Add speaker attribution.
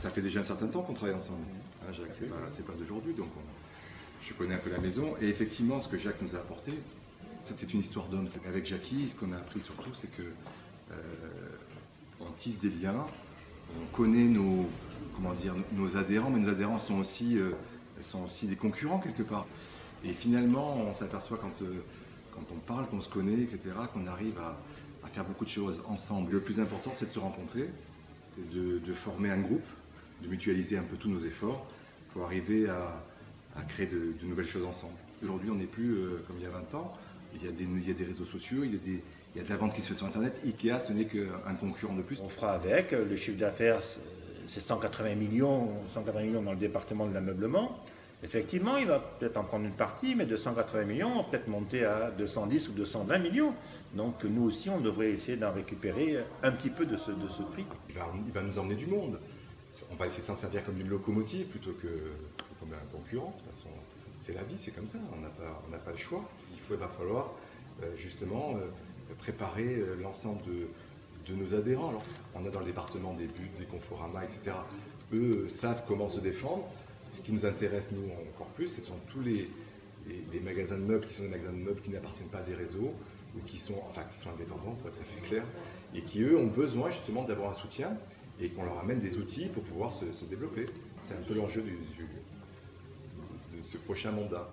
Speaker 1: Ça fait déjà un certain temps qu'on travaille ensemble. Hein, Jacques, c'est pas d'aujourd'hui, donc je connais un peu la maison. Et effectivement, ce que Jacques nous a apporté, c'est une histoire d'homme. Avec Jackie, ce qu'on a appris surtout, c'est que on tisse des liens, on connaît nos adhérents, mais nos adhérents sont aussi des concurrents quelque part. Et finalement, on s'aperçoit quand on parle, qu'on se connaît, etc., qu'on arrive à faire beaucoup de choses ensemble. Le plus important, c'est de se rencontrer, de former un groupe, de mutualiser un peu tous nos efforts pour arriver à créer de nouvelles choses ensemble. Aujourd'hui, on n'est plus comme il y a 20 ans. Il y a des réseaux sociaux, il y a de la vente qui se fait sur Internet. Ikea, ce n'est qu'un concurrent de plus.
Speaker 2: On fera avec. Le chiffre d'affaires, c'est 180 millions dans le département de l'ameublement. Effectivement, il va peut-être en prendre une partie, mais de 180 millions, on va peut-être monter à 210 ou 220 millions. Donc nous aussi, on devrait essayer d'en récupérer un petit peu de ce prix.
Speaker 1: Il va nous emmener du monde. On va essayer de s'en servir comme une locomotive plutôt que comme un concurrent. De toute façon, c'est la vie, c'est comme ça, on n'a pas le choix. Il va falloir justement préparer l'ensemble de nos adhérents. Alors, on a dans le département des Buttes, des Conforama, etc. Eux savent comment se défendre. Ce qui nous intéresse, nous, encore plus, ce sont tous les magasins de meubles qui sont des magasins de meubles qui n'appartiennent pas à des réseaux ou qui sont indépendants, pour être tout à fait clair, et qui, eux, ont besoin justement d'avoir un soutien et qu'on leur amène des outils pour pouvoir se développer. C'est un peu l'enjeu de ce prochain mandat.